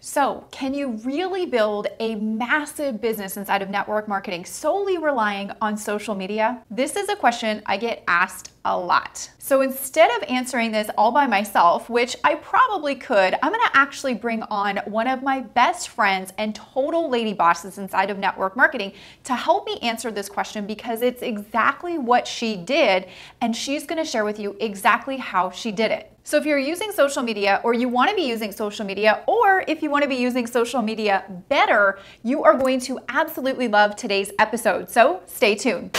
So, can you really build a massive business inside of network marketing solely relying on social media? This is a question I get asked a lot. So instead of answering this all by myself, which I probably could, I'm gonna actually bring on one of my best friends and total lady bosses inside of network marketing to help me answer this question, because it's exactly what she did, and she's gonna share with you exactly how she did it. So if you're using social media, or you wanna be using social media, or if you wanna be using social media better, you are going to absolutely love today's episode. So stay tuned.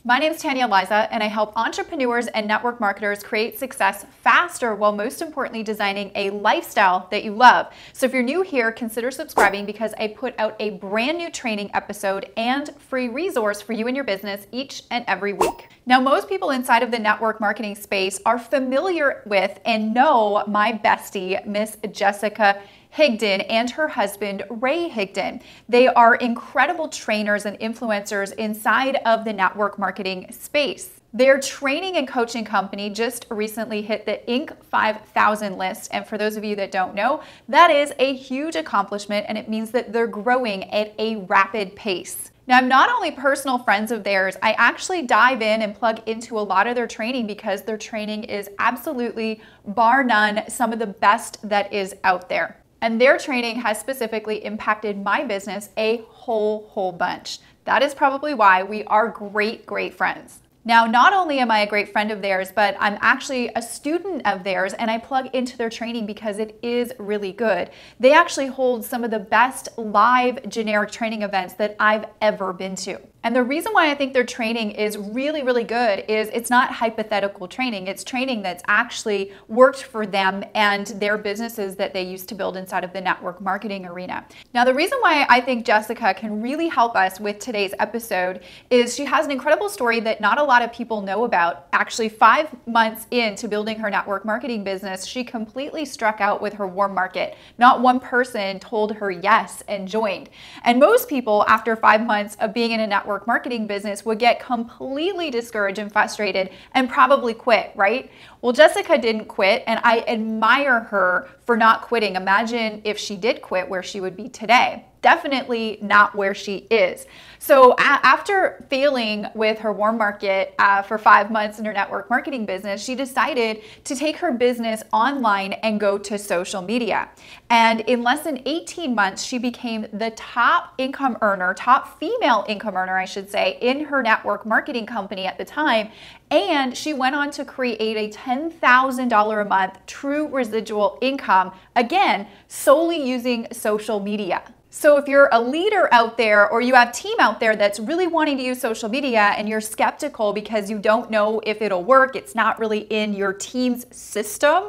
My name is Tanya Aliza, and I help entrepreneurs and network marketers create success faster while most importantly designing a lifestyle that you love. So if you're new here, consider subscribing, because I put out a brand new training episode and free resource for you and your business each and every week. Now, most people inside of the network marketing space are familiar with and know my bestie, Miss Jessica Higdon, and her husband, Ray Higdon. They are incredible trainers and influencers inside of the network marketing space. Their training and coaching company just recently hit the Inc. 5000 list. And for those of you that don't know, that is a huge accomplishment, and it means that they're growing at a rapid pace. Now, I'm not only personal friends of theirs, I actually dive in and plug into a lot of their training, because their training is absolutely, bar none, some of the best that is out there. And their training has specifically impacted my business a whole bunch. That is probably why we are great friends. Now, not only am I a great friend of theirs, but I'm actually a student of theirs, and I plug into their training because it is really good. They actually hold some of the best live generic training events that I've ever been to. And the reason why I think their training is really good is it's not hypothetical training. It's training that's actually worked for them and their businesses that they used to build inside of the network marketing arena. Now, the reason why I think Jessica can really help us with today's episode is she has an incredible story that not a lot of people know about. Actually, 5 months into building her network marketing business, she completely struck out with her warm market. Not one person told her yes and joined. And most people, after 5 months of being in a network marketing business, would get completely discouraged and frustrated and probably quit, right? Well, Jessica didn't quit, and I admire her for not quitting. Imagine if she did quit, where she would be today. Definitely not where she is. So after failing with her warm market for 5 months in her network marketing business, she decided to take her business online and go to social media. And in less than 18 months, she became the top income earner, top female income earner, I should say, in her network marketing company at the time. And she went on to create a $10,000 a month true residual income, again, solely using social media. So if you're a leader out there, or you have a team out there that's really wanting to use social media and you're skeptical because you don't know if it'll work, it's not really in your team's system,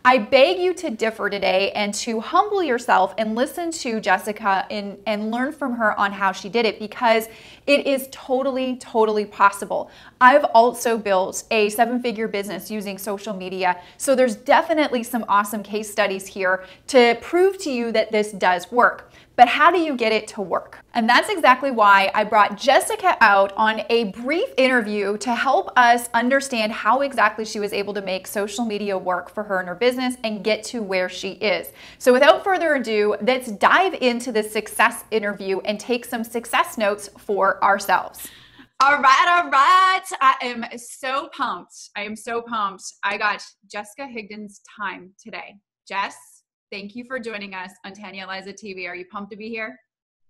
I beg you to differ today and to humble yourself and listen to Jessica and learn from her on how she did it, because it is totally possible. I've also built a 7-figure business using social media, so there's definitely some awesome case studies here to prove to you that this does work. But how do you get it to work? And that's exactly why I brought Jessica out on a brief interview to help us understand how exactly she was able to make social media work for her and her business and get to where she is. So without further ado, let's dive into the success interview and take some success notes for ourselves. All right. I am so pumped. I got Jessica Higdon's time today. Jess, thank you for joining us on Tanya Aliza TV. Are you pumped to be here?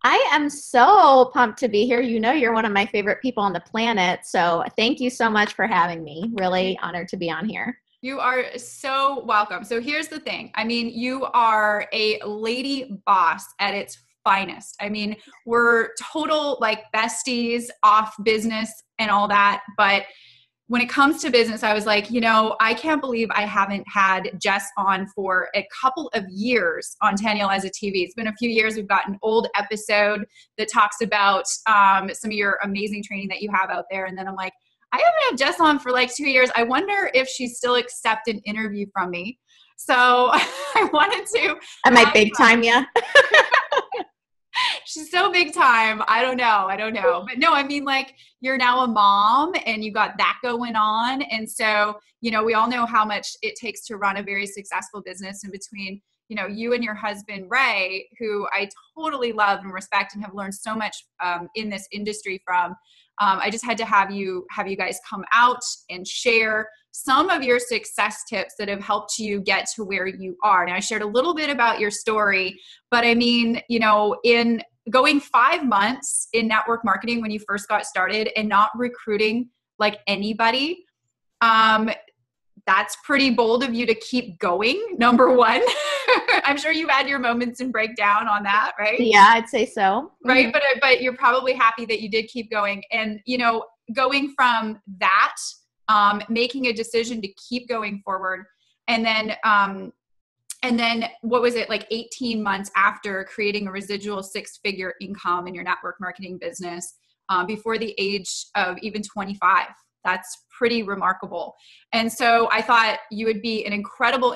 I am so pumped to be here. You know, you're one of my favorite people on the planet. So thank you so much for having me. Really honored to be on here. You are so welcome. So here's the thing. I mean, you are a lady boss at its finest. I mean, we're total like besties off business and all that. But when it comes to business, I was like, you know, I can't believe I haven't had Jess on for a couple of years on Tanya Aliza TV. It's been a few years. We've got an old episode that talks about some of your amazing training that you have out there. And then I'm like, I haven't had Jess on for like 2 years. I wonder if she still accept an interview from me. So I wanted to. Am I big time yet? She's so big time. I don't know. But no, I mean, like, you're now a mom and you got that going on. And so, you know, we all know how much it takes to run a very successful business. And between, you know, you and your husband, Ray, who I totally love and respect and have learned so much in this industry from, I just had to have you guys come out and share some of your success tips that have helped you get to where you are. Now, I shared a little bit about your story, but I mean, you know, in going 5 months in network marketing when you first got started and not recruiting like anybody, that's pretty bold of you to keep going, number one. I'm sure you've had your moments and breakdown on that, right? Yeah, I'd say so. Right. But you're probably happy that you did keep going. And, you know, going from that, making a decision to keep going forward. And then what was it, like 18 months after creating a residual 6-figure income in your network marketing business, before the age of even 25. That's pretty remarkable. And so I thought you would be an incredible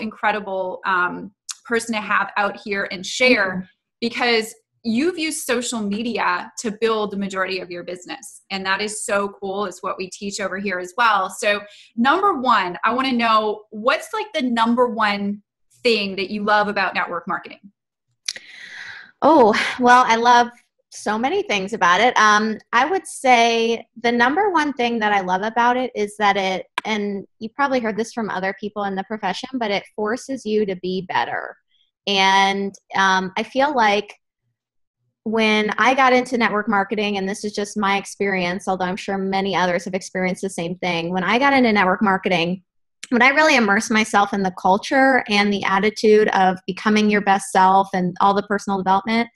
person to have out here and share, because you've used social media to build the majority of your business. And that is so cool. It's what we teach over here as well. So number one, I want to know, what's like the number one thing that you love about network marketing? Oh, well, I love so many things about it. I would say the number one thing that I love about it is that and you probably heard this from other people in the profession, but it forces you to be better. And I feel like when I got into network marketing, and this is just my experience, although I'm sure many others have experienced the same thing, when I got into network marketing, when I really immersed myself in the culture and the attitude of becoming your best self and all the personal development,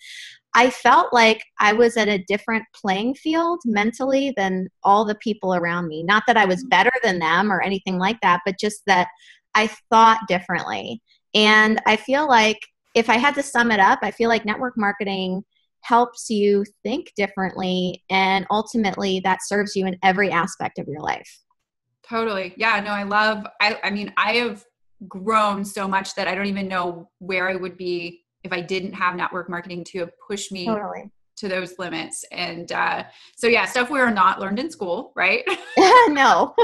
I felt like I was at a different playing field mentally than all the people around me. Not that I was better than them or anything like that, but just that I thought differently. And I feel like if I had to sum it up, I feel like network marketing helps you think differently, and ultimately that serves you in every aspect of your life. Totally. Yeah, no, I mean, I have grown so much that I don't even know where I would be if I didn't have network marketing to push me to those limits. And so yeah, stuff we are not learned in school, right? No.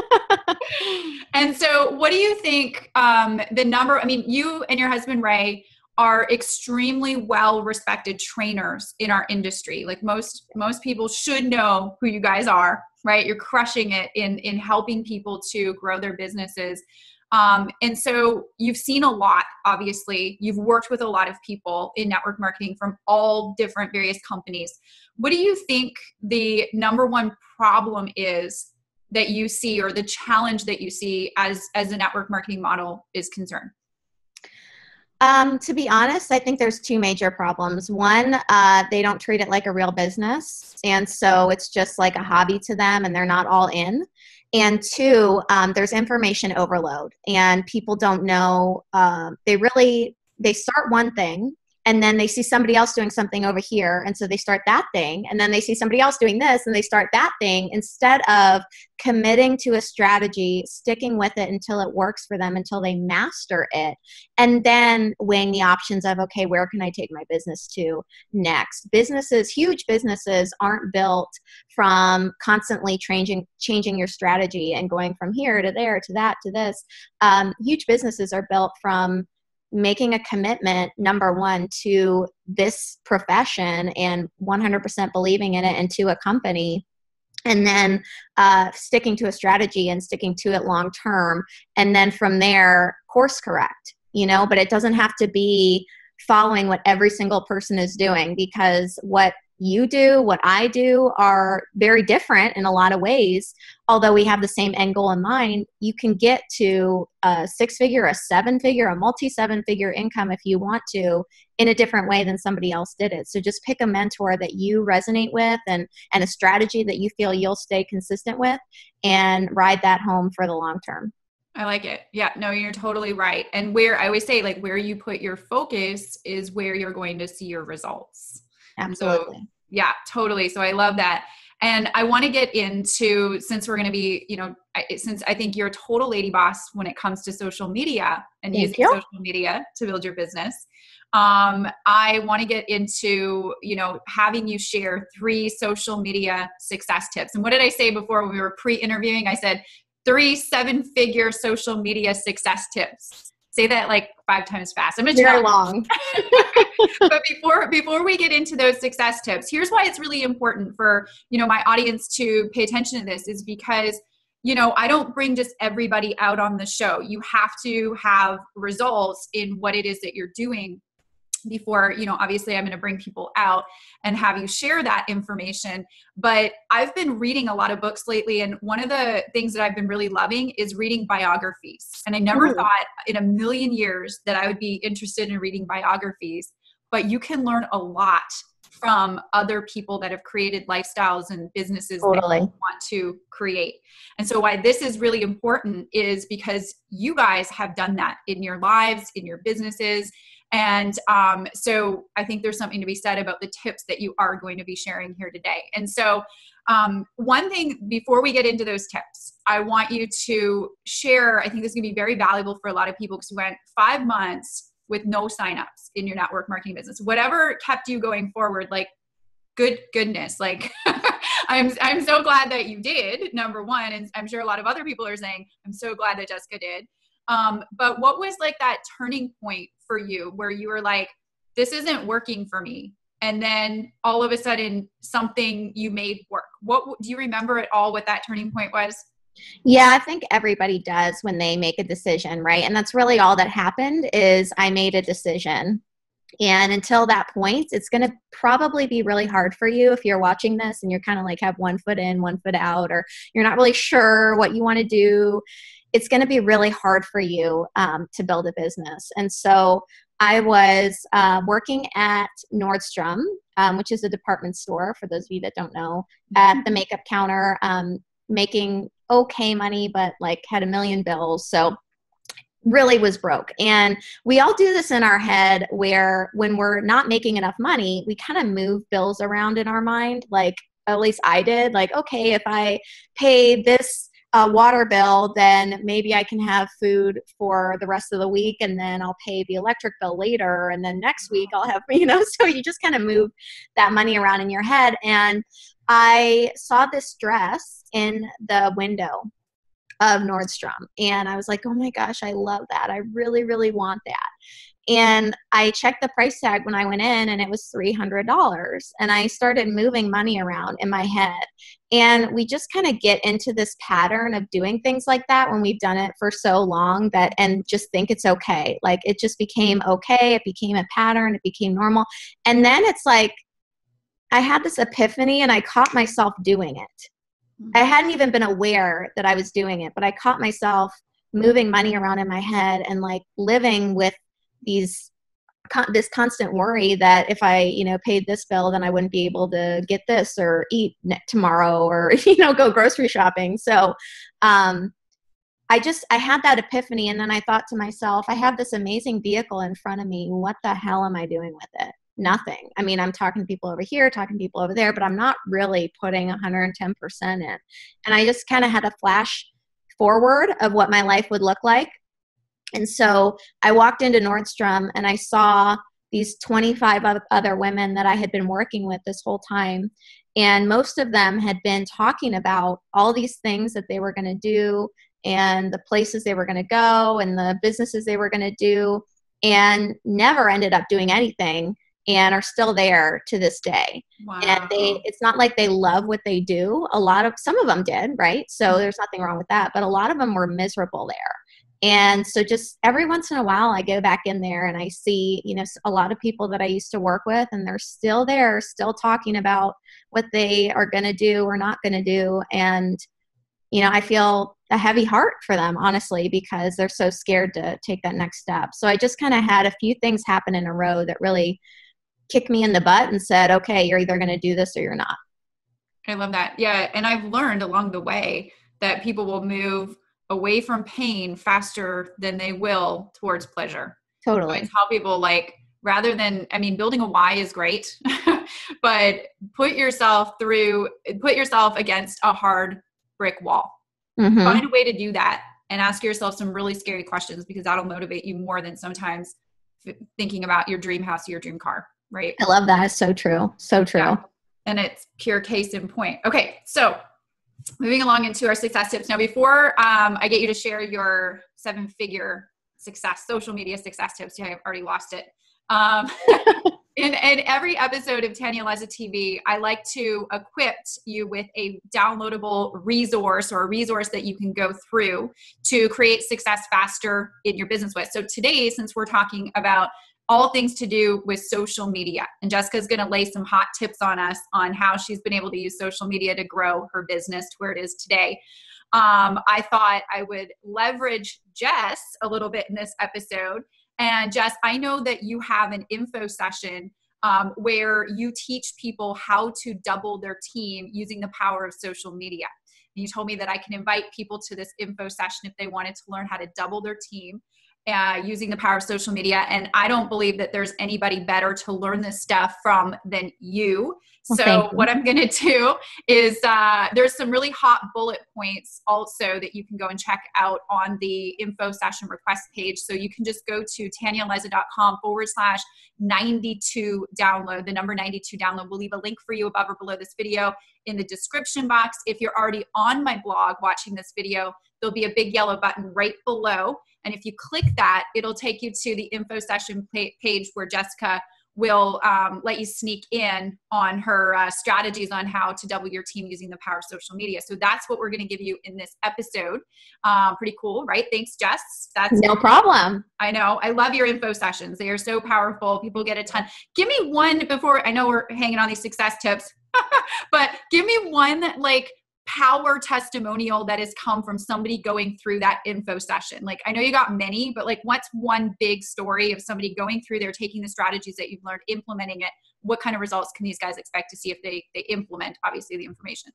And so what do you think I mean, you and your husband, Ray, are extremely well-respected trainers in our industry. Like most people should know who you guys are, right? You're crushing it in helping people to grow their businesses. And so you've seen a lot, obviously. You've worked with a lot of people in network marketing from all different various companies. What do you think the number one problem is that you see, or the challenge that you see as the network marketing model is concerned? To be honest, I think there's two major problems. One, they don't treat it like a real business. And so it's just like a hobby to them and they're not all in. And two, there's information overload and people don't know, they start one thing and then they see somebody else doing something over here. And so they start that thing, and then they see somebody else doing this and they start that thing, instead of committing to a strategy, sticking with it until it works for them, until they master it, and then weighing the options of, okay, where can I take my business to next? Huge businesses aren't built from constantly changing your strategy and going from here to there to that to this. Huge businesses are built from making a commitment, number one, to this profession and 100% believing in it, and to a company, and then sticking to a strategy and sticking to it long term, and then from there course correct, but it doesn't have to be following what every single person is doing, because what you do, what I do, are very different in a lot of ways. Although we have the same end goal in mind, you can get to a 6-figure, a 7-figure, a multi-7-figure income if you want to, in a different way than somebody else did it. So just pick a mentor that you resonate with and a strategy that you feel you'll stay consistent with, and ride that home for the long term. I like it. Yeah, no, you're totally right. And I always say, like, where you put your focus is where you're going to see your results. Absolutely. So, yeah, totally. So I love that. And I want to get into, since we're going to be, since I think you're a total lady boss when it comes to social media and Thank using you. social media to build your business. I want to get into, having you share 3 social media success tips. And what did I say before when we were pre-interviewing? I said 3 7-figure social media success tips. Say that like 5 times fast. I'm going to Very long. But before we get into those success tips, here's why it's really important for, my audience to pay attention to this, is because, I don't bring just everybody out on the show. You have to have results in what it is that you're doing before, obviously I'm going to bring people out and have you share that information. But I've been reading a lot of books lately. And one of the things that I've been really loving is reading biographies. And I never thought in a million years that I would be interested in reading biographies, but you can learn a lot from other people that have created lifestyles and businesses that you want to create. And so why this is really important is because you guys have done that in your lives, in your businesses. And so I think there's something to be said about the tips that you are going to be sharing here today. And so one thing before we get into those tips, I want you to share, I think this is going to be very valuable for a lot of people, because we went 5 months with no signups in your network marketing business. Whatever kept you going forward, like goodness, like I'm so glad that you did, number one. And I'm sure a lot of other people are saying, I'm so glad that Jessica did. But what was like that turning point for you where you were like, this isn't working for me? And then all of a sudden something you made work. What do you remember at all what that turning point was? Yeah, I think everybody does when they make a decision, right? And that's really all that happened is I made a decision. And until that point, it's going to probably be really hard for you if you're watching this and you're kind of like have one foot in, one foot out, or you're not really sure what you want to do. It's going to be really hard for you to build a business. And so I was working at Nordstrom, which is a department store, for those of you that don't know, at the makeup counter, making okay money, but like had a million bills. So really was broke. And we all do this in our head where when we're not making enough money, we kind of move bills around in our mind. Like, at least I did. Like, okay, if I pay this water bill, then maybe I can have food for the rest of the week, and then I'll pay the electric bill later, and then next week I'll have, so you just kind of move that money around in your head. And I saw this dress in the window of Nordstrom, and I was like, oh my gosh, I love that. I really, really want that. And I checked the price tag when I went in, and it was $300. And I started moving money around in my head. And we just kind of get into this pattern of doing things like that when we've done it for so long, that, and just think it's okay. Like, it just became okay. It became a pattern. It became normal. And then it's like, I had this epiphany and I caught myself doing it. I hadn't even been aware that I was doing it, but I caught myself moving money around in my head and like living with this constant worry that if I, paid this bill, then I wouldn't be able to get this or eat tomorrow or, go grocery shopping. So, I had that epiphany, and then I thought to myself, I have this amazing vehicle in front of me. What the hell am I doing with it? Nothing. I mean, I'm talking to people over here, talking to people over there, but I'm not really putting 110% in. And I just kind of had a flash forward of what my life would look like. And so I walked into Nordstrom and I saw these 25 other women that I had been working with this whole time. And most of them had been talking about all these things that they were going to do and the places they were going to go and the businesses they were going to do, and never ended up doing anything, and are still there to this day. Wow. And it's not like they love what they do. Some of them did, right? So there's nothing wrong with that, but a lot of them were miserable there. And so just every once in a while I go back in there and I see, a lot of people that I used to work with, and they're still there, still talking about what they are going to do or not going to do. And, I feel a heavy heart for them, honestly, because they're so scared to take that next step. So I just kind of had a few things happen in a row that really kicked me in the butt and said, okay, you're either going to do this or you're not. I love that. Yeah. And I've learned along the way that people will move away from pain faster than they will towards pleasure. Totally. So I tell people, like, rather than, building a why is great, but put yourself against a hard brick wall. Mm-hmm. Find a way to do that and ask yourself some really scary questions, because that'll motivate you more than sometimes thinking about your dream house or your dream car, right? I love that. It's so true. So true. Yeah. And it's pure case in point. Okay. So moving along into our success tips. Now, before I get you to share your 7-figure success, social media success tips, I've already lost it. In every episode of Tanya Aliza TV, I like to equip you with a downloadable resource, or a resource that you can go through to create success faster in your business with. So today, since we're talking about all things to do with social media, and Jessica's going to lay some hot tips on us on how she's been able to use social media to grow her business to where it is today. I thought I would leverage Jess a little bit in this episode. And Jess, I know that you have an info session where you teach people how to double their team using the power of social media. And you told me that I can invite people to this info session if they wanted to learn how to double their team using the power of social media. And I don't believe that there's anybody better to learn this stuff from than you. So what I'm going to do is there's some really hot bullet points also that you can go and check out on the info session request page. So you can just go to TanyaAliza.com/92 download, the number 92 download. We'll leave a link for you above or below this video in the description box. If you're already on my blog watching this video, there'll be a big yellow button right below. And if you click that, it'll take you to the info session page where Jessica will let you sneak in on her strategies on how to double your team using the power of social media. So that's what we're going to give you in this episode. Pretty cool, right? Thanks, Jess. That's no problem. I know. I love your info sessions. They are so powerful. People get a ton. Give me one before, I know we're hanging on these success tips, but give me one like power testimonial that has come from somebody going through that info session. Like, I know you got many, but like, what's one big story of somebody going through there, taking the strategies that you've learned, implementing it? What kind of results can these guys expect to see if they implement, obviously, the information?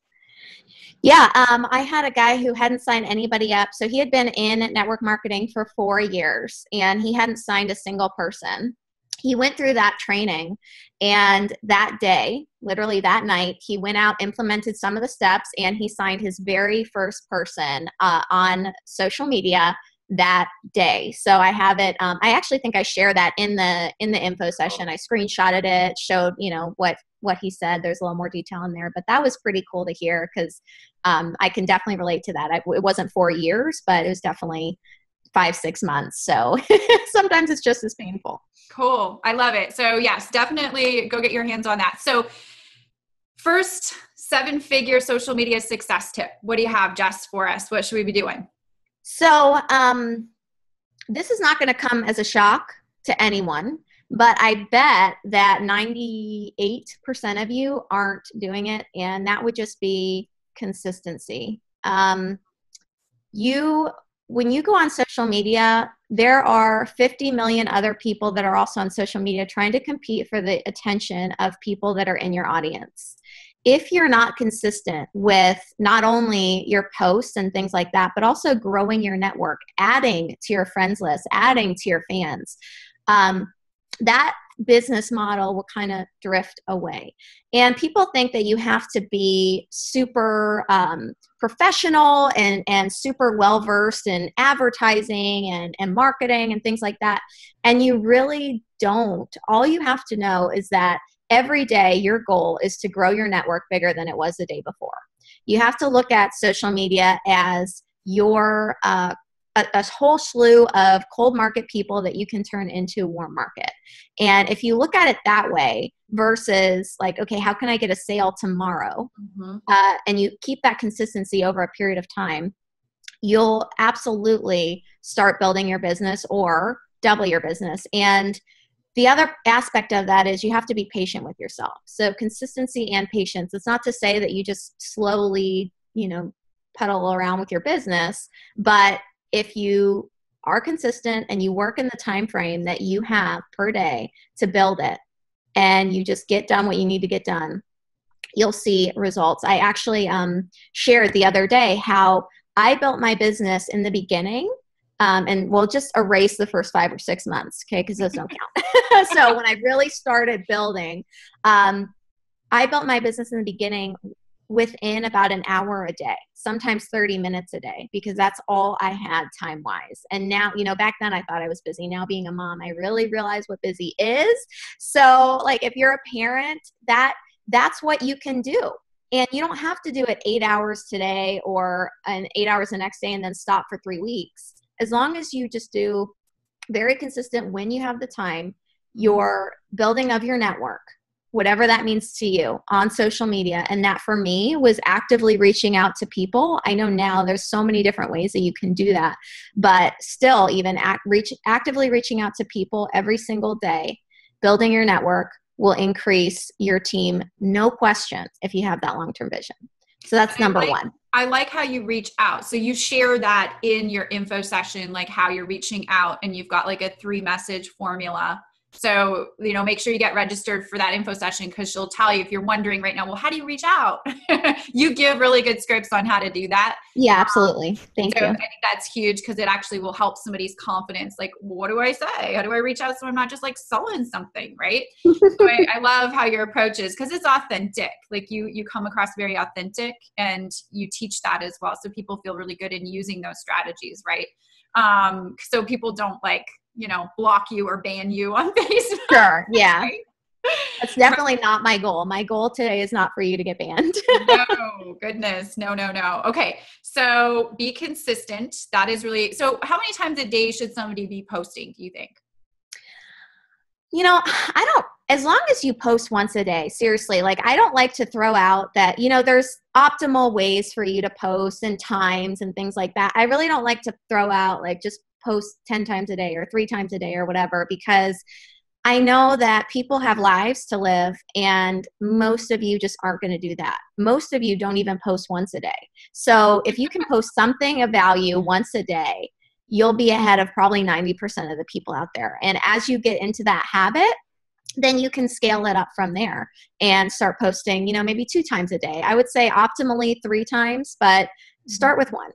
Yeah, I had a guy who hadn't signed anybody up. So he had been in network marketing for 4 years and he hadn't signed a single person. He went through that training, and that day, literally that night, he went out, implemented some of the steps, and he signed his very first person on social media that day. So I have it. I actually think I share that in the info session. I screenshotted it, showed what he said. There's a little more detail in there, but that was pretty cool to hear because I can definitely relate to that. It wasn't 4 years, but it was definitely 5-6 months. So sometimes it's just as painful. Cool. I love it. So yes, definitely go get your hands on that. So first 7-figure social media success tip. What do you have, Jess, for us? What should we be doing? So this is not going to come as a shock to anyone, but I bet that 98% of you aren't doing it. And that would just be consistency. When you go on social media, there are 50 million other people that are also on social media trying to compete for the attention of people that are in your audience. If you're not consistent with not only your posts and things like that, but also growing your network, adding to your friends list, adding to your fans, that business model will kind of drift away. And people think that you have to be super professional and super well-versed in advertising and marketing and things like that. And you really don't. All you have to know is that every day your goal is to grow your network bigger than it was the day before. You have to look at social media as your a whole slew of cold market people that you can turn into warm market. And if you look at it that way versus like, okay, how can I get a sale tomorrow? Mm-hmm. And you keep that consistency over a period of time, you'll absolutely start building your business or double your business. And the other aspect of that is you have to be patient with yourself. So consistency and patience. It's not to say that you just slowly, pedal around with your business, but if you are consistent and you work in the time frame that you have per day to build it, and you just get done what you need to get done, you'll see results. I actually shared the other day how I built my business in the beginning, and we'll just erase the first 5 or 6 months, okay, because those don't count. So when I really started building, I built my business in the beginning within about an hour a day, sometimes 30 minutes a day, because that's all I had time wise. And now, you know, back then I thought I was busy. Now being a mom, I really realize what busy is. So like if you're a parent, that's what you can do. And you don't have to do it 8 hours today or 8 hours the next day and then stop for 3 weeks. As long as you just do very consistent when you have the time, your building of your network, whatever that means to you on social media. And that for me was actively reaching out to people. I know now there's so many different ways that you can do that, but still even actively reaching out to people every single day, building your network will increase your team, no question, if you have that long-term vision. So that's number one. I like how you reach out. So you share that in your info session, like how you're reaching out, and you've got like a 3-message formula. So, you know, make sure you get registered for that info session, because she'll tell you if you're wondering right now, well, how do you reach out? You give really good scripts on how to do that. Yeah, absolutely. Thank you. I think that's huge, because it actually will help somebody's confidence. Like, what do I say? How do I reach out so I'm not just like selling something, right? So I love how your approach is, because it's authentic. Like you come across very authentic, and you teach that as well. So people feel really good in using those strategies, right? So people don't like, you know, block you or ban you on Facebook. Sure. Yeah. Right? That's definitely not my goal. My goal today is not for you to get banned. No, goodness. No. Okay. So be consistent. That is really, so how many times a day should somebody be posting, do you think? You know, as long as you post once a day, seriously, like I don't like to throw out that, you know, there's optimal ways for you to post and times and things like that. I really don't like to throw out like just post 10 times a day or 3 times a day or whatever, because I know that people have lives to live, and most of you just aren't going to do that. Most of you don't even post once a day. So if you can post something of value once a day, you'll be ahead of probably 90% of the people out there. And as you get into that habit, then you can scale it up from there and start posting, you know, maybe 2 times a day. I would say optimally 3 times, but start with 1.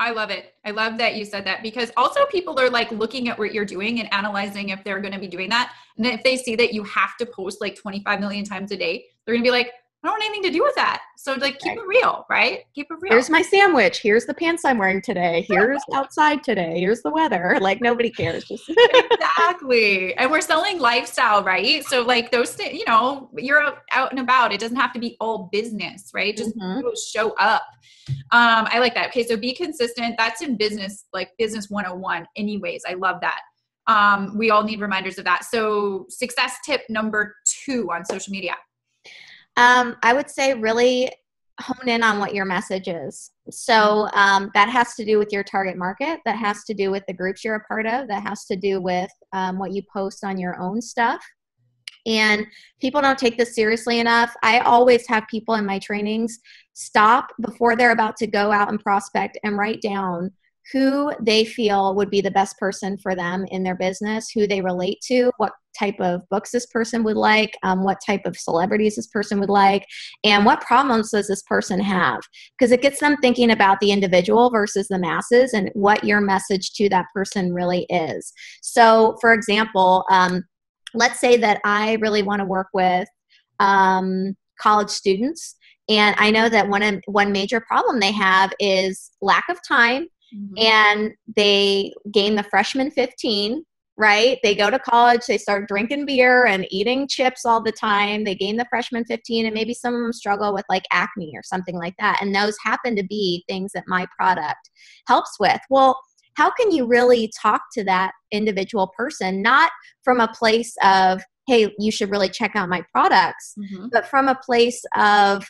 I love it. I love that you said that, because also people are like looking at what you're doing and analyzing if they're going to be doing that. And if they see that you have to post like 25 million times a day, they're going to be like, I don't want anything to do with that. So like keep it real, right? Keep it real. Here's my sandwich. Here's the pants I'm wearing today. Here's outside today. Here's the weather. Like nobody cares. Just Exactly. And we're selling lifestyle, right? So like those things, you know, you're out and about. It doesn't have to be all business, right? Just show up. I like that. Okay. So be consistent. That's in business, like business 101 anyways. I love that. We all need reminders of that. So success tip number 2 on social media. I would say really hone in on what your message is. So that has to do with your target market. That has to do with the groups you're a part of. That has to do with what you post on your own stuff. And people don't take this seriously enough. I always have people in my trainings stop before they're about to go out and prospect and write down who they feel would be the best person for them in their business, who they relate to, what type of books this person would like, what type of celebrities this person would like, and what problems does this person have? Because it gets them thinking about the individual versus the masses and what your message to that person really is. So, for example, let's say that I really want to work with college students, and I know that one major problem they have is lack of time. And they gain the freshman 15, right? They go to college, they start drinking beer and eating chips all the time. They gain the freshman 15, and maybe some of them struggle with like acne or something like that. And those happen to be things that my product helps with. Well, how can you really talk to that individual person, not from a place of, hey, you should really check out my products, but from a place of,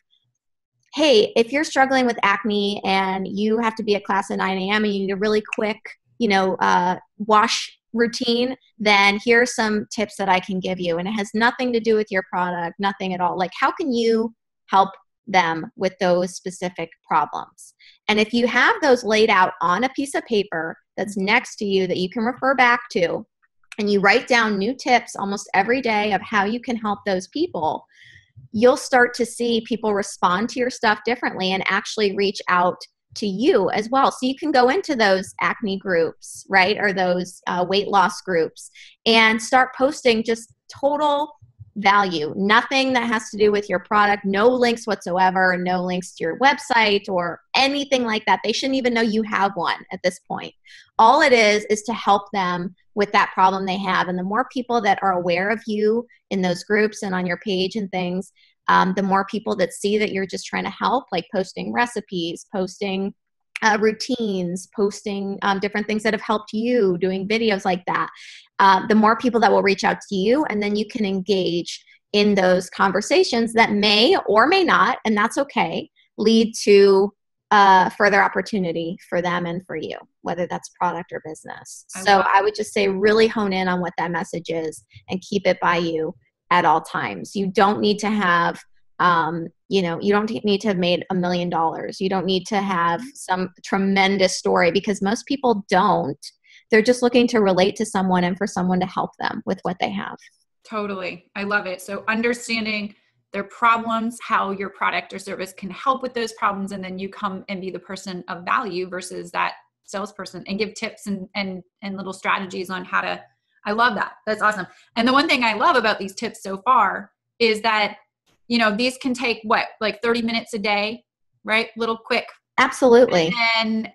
hey, if you're struggling with acne and you have to be at class at 9 a.m. and you need a really quick, wash routine, then here are some tips that I can give you. And it has nothing to do with your product, nothing at all. Like, how can you help them with those specific problems? And if you have those laid out on a piece of paper that's next to you that you can refer back to, and you write down new tips almost every day of how you can help those people, you'll start to see people respond to your stuff differently and actually reach out to you as well. So you can go into those acne groups, right? Or those weight loss groups and start posting just total value, nothing that has to do with your product, no links whatsoever, no links to your website or anything like that. They shouldn't even know you have one at this point. All it is to help them with that problem they have. And the more people that are aware of you in those groups and on your page and things, the more people that see that you're just trying to help, like posting recipes, posting routines, posting different things that have helped you, doing videos like that, the more people that will reach out to you, and then you can engage in those conversations that may or may not, and that's okay, lead to further opportunity for them and for you, whether that's product or business. So I would just say really hone in on what that message is and keep it by you at all times. You don't need to have you don't need to have made $1 million. You don't need to have some tremendous story, because most people don't. They're just looking to relate to someone and for someone to help them with what they have. Totally. I love it. So understanding their problems, how your product or service can help with those problems, and then you come and be the person of value versus that salesperson, and give tips and little strategies on how to. I love that. That's awesome. And the one thing I love about these tips so far is that, these can take like 30 minutes a day, right? Little quick. Absolutely. And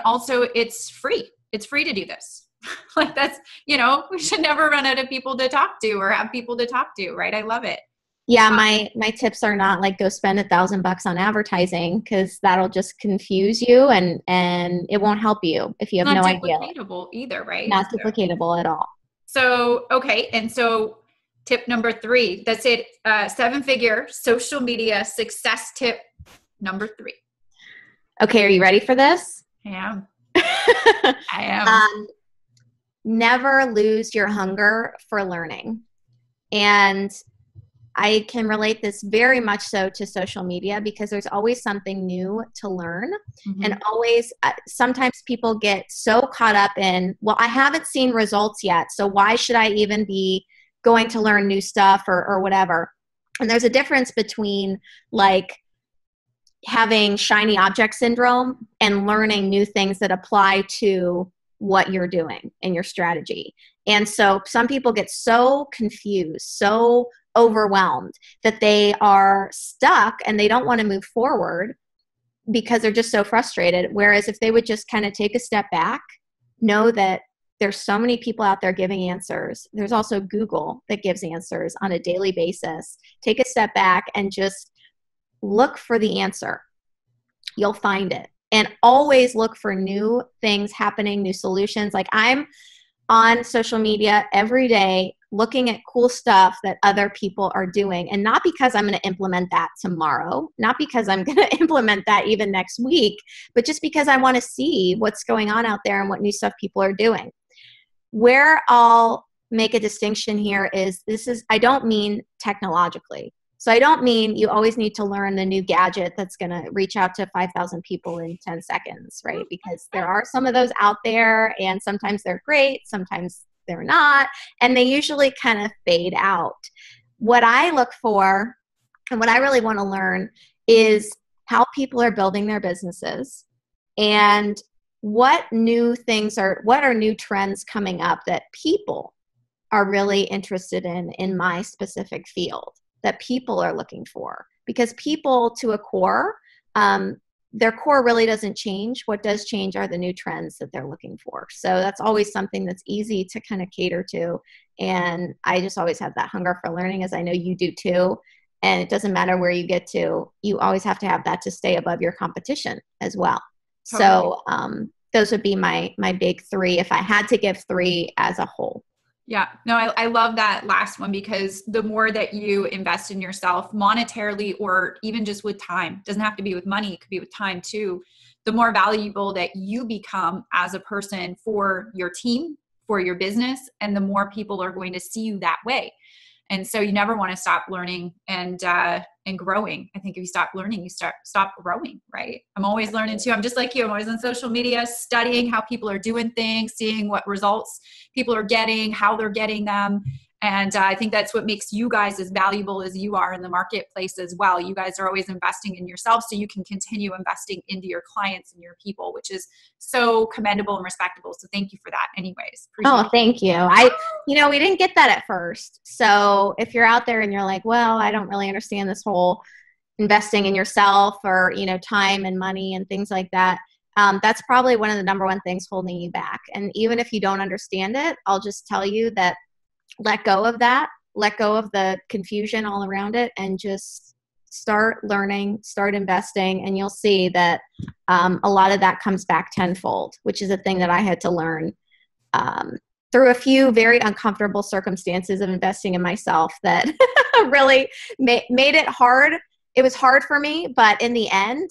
also it's free. It's free to do this. Like that's, we should never run out of people to talk to or have people to talk to, right? I love it. Yeah. My tips are not like go spend $1,000 on advertising, because that'll just confuse you and it won't help you if you have no idea. Not duplicatable either, right? Not duplicatable at all. So, okay. And so tip number 3, that's it. 7-figure social media success tip number 3. Okay. Are you ready for this? I am. I am. Never lose your hunger for learning. And I can relate this very much so to social media, because there's always something new to learn. Mm-hmm. And always, sometimes people get so caught up in, well, I haven't seen results yet, so why should I even be going to learn new stuff or whatever. And there's a difference between like having shiny object syndrome and learning new things that apply to what you're doing and your strategy. And so some people get so confused, so overwhelmed that they are stuck and they don't want to move forward because they're just so frustrated. Whereas if they would just kind of take a step back, know that there's so many people out there giving answers. There's also Google that gives answers on a daily basis. Take a step back and just look for the answer. You'll find it. And always look for new things happening, new solutions. Like I'm on social media every day looking at cool stuff that other people are doing. And not because I'm going to implement that tomorrow, not because I'm going to implement that even next week, but just because I want to see what's going on out there and what new stuff people are doing. Where I'll make a distinction here is I don't mean technologically. So I don't mean you always need to learn the new gadget that's going to reach out to 5,000 people in 10 seconds, right? Because there are some of those out there, and sometimes they're great, sometimes they're not, and they usually kind of fade out. What I look for and what I really want to learn is how people are building their businesses, and what are new trends coming up that people are really interested in my specific field, that people are looking for. Because people, to a core, their core really doesn't change. What does change are the new trends that they're looking for. So that's always something that's easy to kind of cater to. And I just always have that hunger for learning, as I know you do too. And it doesn't matter where you get to, you always have to have that to stay above your competition as well. Totally. So those would be my big 3 if I had to give 3 as a whole. Yeah, no, I love that last one, because the more that you invest in yourself monetarily, or even just with time, doesn't have to be with money, it could be with time too, the more valuable that you become as a person for your team, for your business, and the more people are going to see you that way. And so you never want to stop learning and growing. I think if you stop learning, you stop growing, right? I'm always learning too. I'm just like you. I'm always on social media, studying how people are doing things, seeing what results people are getting, how they're getting them. And I think that's what makes you guys as valuable as you are in the marketplace as well. You guys are always investing in yourself so you can continue investing into your clients and your people, which is so commendable and respectable. So thank you for that anyways. Oh, thank you. We didn't get that at first. So if you're out there and you're like, well, I don't really understand this whole investing in yourself or, time and money and things like that, that's probably one of the number one things holding you back. And even if you don't understand it, I'll just tell you that let go of that, let go of the confusion all around it, and just start learning, start investing, and you'll see that a lot of that comes back tenfold, which is a thing that I had to learn through a few very uncomfortable circumstances of investing in myself that really made it hard. It was hard for me, but in the end,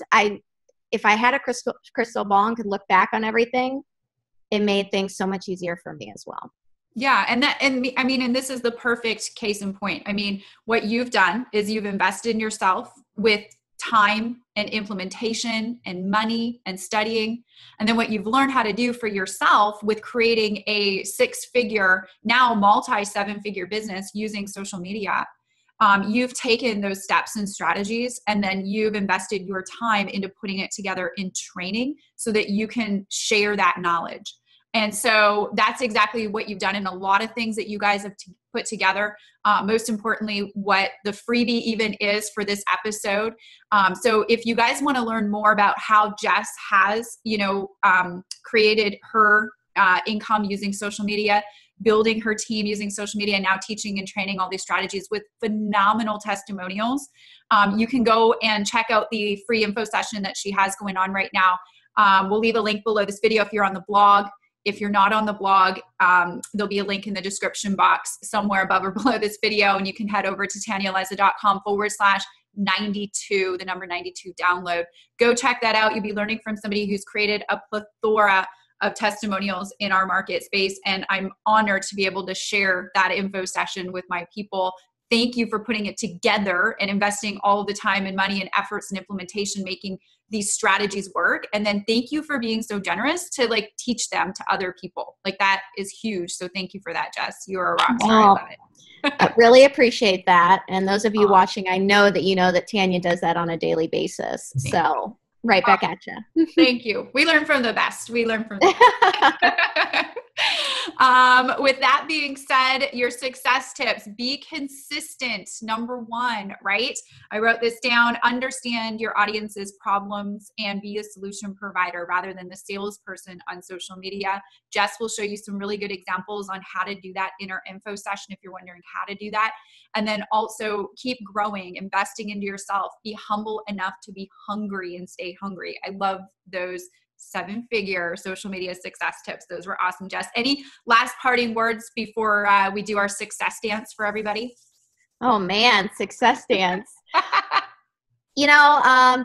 if I had a crystal ball and could look back on everything, it made things so much easier for me as well. Yeah. And this is the perfect case in point. I mean, what you've done is you've invested in yourself with time and implementation and money and studying. And then what you've learned how to do for yourself with creating a 6-figure, now multi-7-figure business using social media. You've taken those steps and strategies, and then you've invested your time into putting it together in training so that you can share that knowledge. And so that's exactly what you've done in a lot of things that you guys have put together. Most importantly, what the freebie even is for this episode. So if you guys want to learn more about how Jess has, created her income using social media, building her team using social media, and now teaching and training all these strategies with phenomenal testimonials, you can go and check out the free info session that she has going on right now. We'll leave a link below this video if you're on the blog. If you're not on the blog, there'll be a link in the description box somewhere above or below this video, and you can head over to TanyaAliza.com/92, the number 92 download. Go check that out. You'll be learning from somebody who's created a plethora of testimonials in our market space, and I'm honored to be able to share that info session with my people. Thank you for putting it together and investing all the time and money and efforts and implementation, making these strategies work. And then thank you for being so generous to teach them to other people. That is huge. So thank you for that, Jess. You're a rock star. I love it. I really appreciate that. And those of you watching, I know that Tanya does that on a daily basis. So right back at you. Thank you. We learn from the best. We learn from the best. With that being said, your success tips: be consistent. Number 1, right? I wrote this down. Understand your audience's problems and be a solution provider rather than the salesperson on social media. Jess will show you some really good examples on how to do that in our info session if you're wondering how to do that. And then also keep growing, investing into yourself. Be humble enough to be hungry and stay hungry. I love those 7-figure social media success tips. Those were awesome, Jess. Any last parting words before we do our success dance for everybody? Oh man, success dance.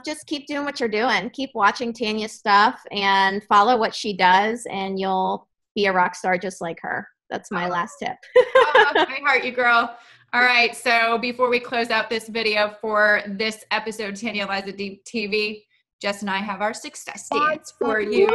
Just keep doing what you're doing. Keep watching Tanya's stuff and follow what she does, and you'll be a rock star just like her. That's my last tip. I heart you, girl. All right. So before we close out this video for this episode of Tanya Aliza TV, Jess and I have our success dance for you.